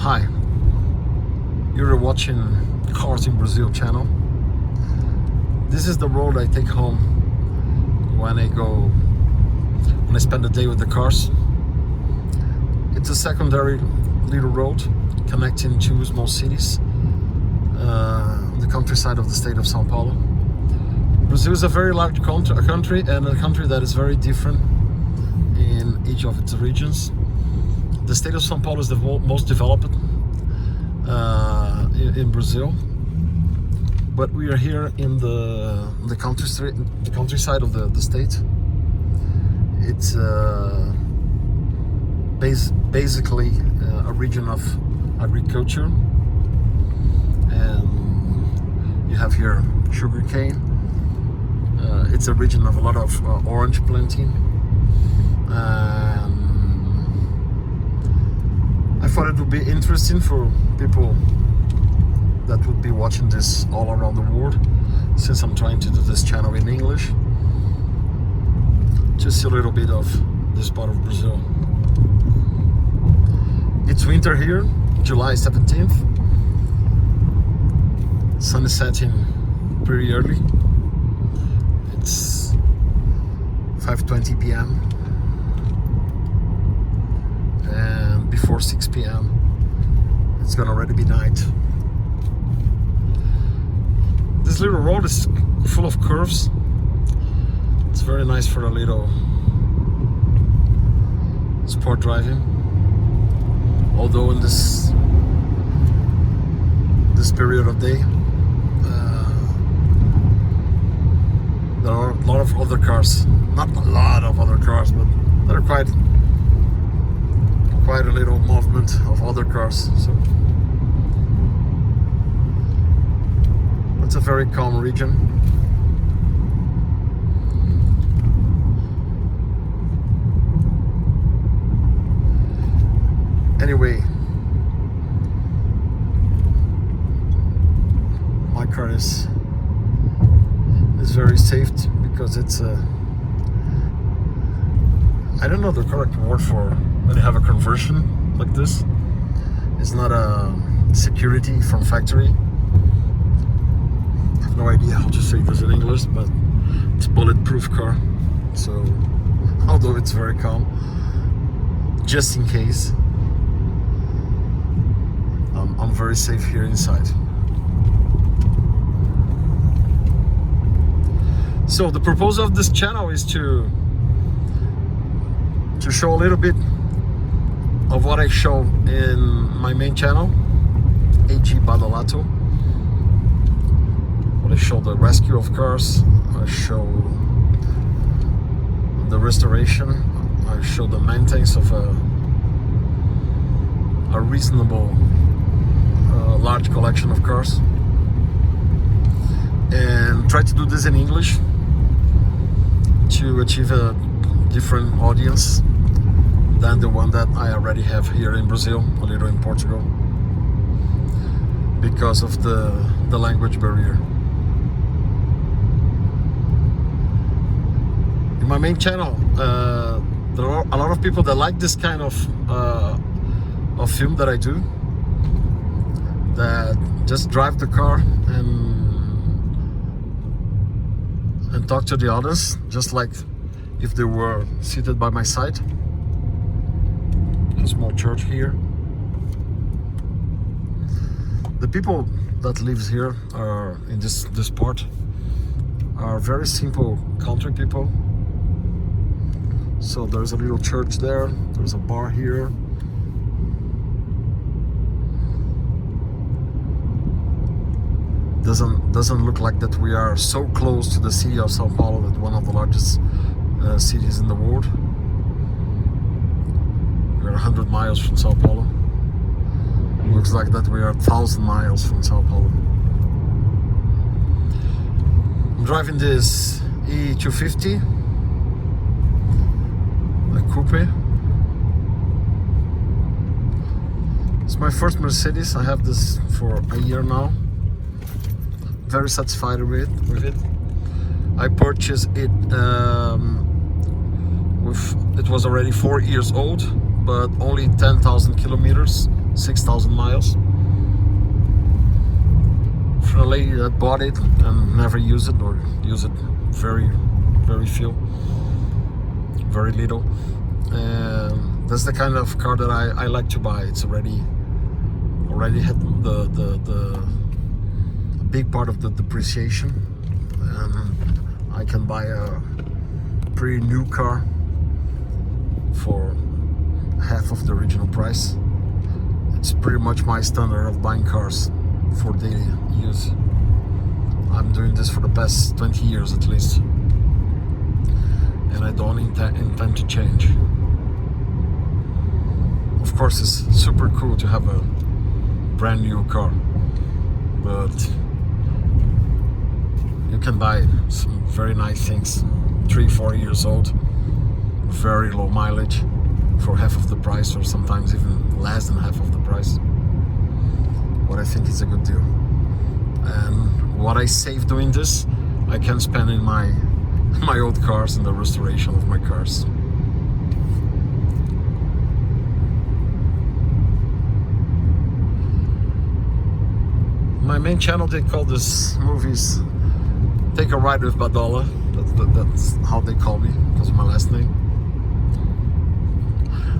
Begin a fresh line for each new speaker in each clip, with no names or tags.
Hi, you're watching Cars in Brazil channel. This is the road I take home when I spend the day with the cars. It's a secondary little road connecting two small cities, the countryside of the state of São Paulo. Brazil is a very large country and a country that is very different in each of its regions. The state of São Paulo is the most developed in Brazil, but we are here in the countryside of the state. It's basically a region of agriculture, and you have here sugarcane. It's a region of a lot of orange planting. I thought it would be interesting for people that would be watching this all around the world, since I'm trying to do this channel in English, to see a little bit of this part of Brazil. It's winter here, July 17th. Sun is setting pretty early. It's 5:20 p.m. and before 6 p.m. it's gonna already be night. This little road is full of curves. It's very nice for a little sport driving. Although in this period of day, there are a lot of other cars. Not a lot of other cars, but there are quite a little movement of other cars. So it's a very calm region. Anyway, my car is very safe because it's I don't know the correct word for when you have a conversion like this. It's not a security from factory. I have no idea how to say this in English, but it's bulletproof car. So although it's very calm, just in case, I'm very safe here inside. So the purpose of this channel is to show a little bit of what I show in my main channel, AG Badalato. What I show the rescue of cars, I show the restoration, I show the maintenance of a reasonable large collection of cars, and try to do this in English to achieve a different audience than the one that I already have here in Brazil, a little in Portugal, because of the language barrier. In my main channel, there are a lot of people that like this kind of film that I do, that just drive the car and talk to the audience, just like if they were seated by my side. A small church here. The people that lives here are in this part are very simple country people. So there's a little church there, there's a bar here. Doesn't look like that we are so close to the city of São Paulo, that one of the largest cities in the world. We're 100 miles from São Paulo. Looks like that we are 1,000 miles from São Paulo. I'm driving this E250, a coupe. It's my first Mercedes. I have this for a year now. Very satisfied with it. I purchased it it was already 4 years old, but only 10,000 kilometers 6,000 miles. For a lady that bought it and never used it, or use it very few, very little. That's the kind of car that I like to buy. It's already had the big part of the depreciation, and I can buy a pretty new car for half of the original price. It's pretty much my standard of buying cars for daily use. I'm doing this for the past 20 years at least, and I don't intend to change. Of course, it's super cool to have a brand new car, but you can buy some very nice things 3-4 years old, very low mileage, for half of the price, or sometimes even less than half of the price. What I think is a good deal, and what I save doing this, I can spend in my old cars and the restoration of my cars. My main channel, they call this movies Take a Ride with Badola. That's how they call me because of my last name.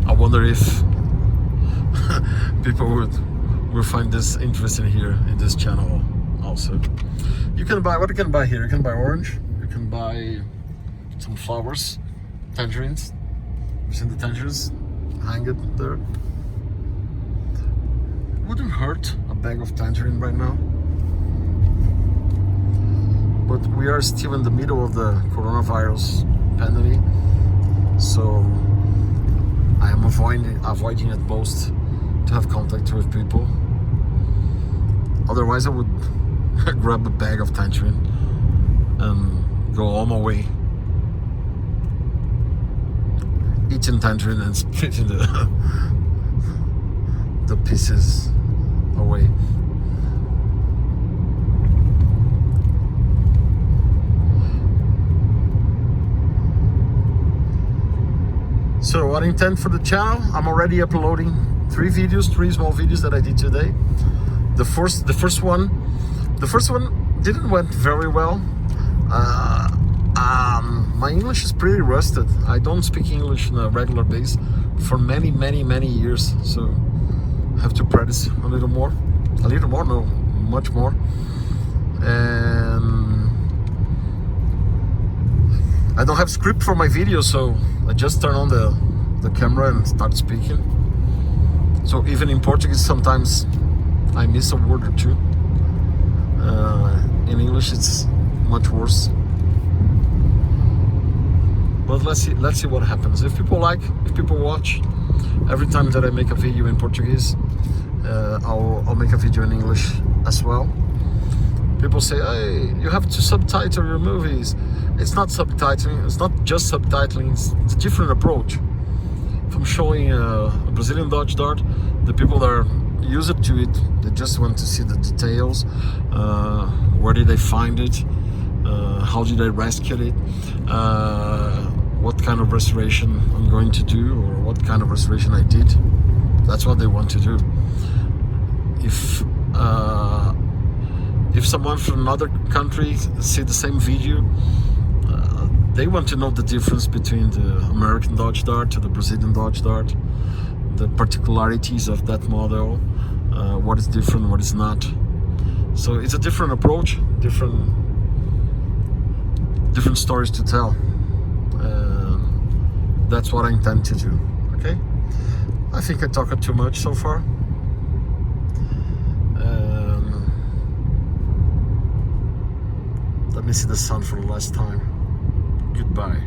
I wonder if people will find this interesting here in this channel also. You can buy, what you can buy here, you can buy orange, you can buy some flowers, tangerines. You've seen the tangerines? Hang it there. Wouldn't hurt a bag of tangerine right now. But we are still in the middle of the coronavirus pandemic, so I am avoiding at most to have contact with people. Otherwise, I would grab a bag of tangerine and go all my way, eating tangerine and splitting the pieces away. So what I intend for the channel, I'm already uploading 3 small videos that I did today. The first one didn't went very well. My English is pretty rusted. I don't speak English on a regular basis for many years, so I have to practice a little more, no, much more. And I don't have script for my video, so I just turn on the camera and start speaking. So even in Portuguese, sometimes I miss a word or two. In English, it's much worse. But let's see what happens. If people watch, every time that I make a video in Portuguese, I'll make a video in English as well. People say, hey, you have to subtitle your movies. It's not subtitling, it's not just subtitling, it's a different approach. If I'm showing a Brazilian Dodge Dart, the people that are used to it, they just want to see the details. Where did they find it? How did I rescue it? What kind of restoration I'm going to do, or what kind of restoration I did. That's what they want to do. If someone from another country see the same video, they want to know the difference between the American Dodge Dart to the Brazilian Dodge Dart, the particularities of that model, what is different, what is not. So it's a different approach, different stories to tell. That's what I intend to do. Okay, I think I talked too much so far. Let me see the sun for the last time. Goodbye.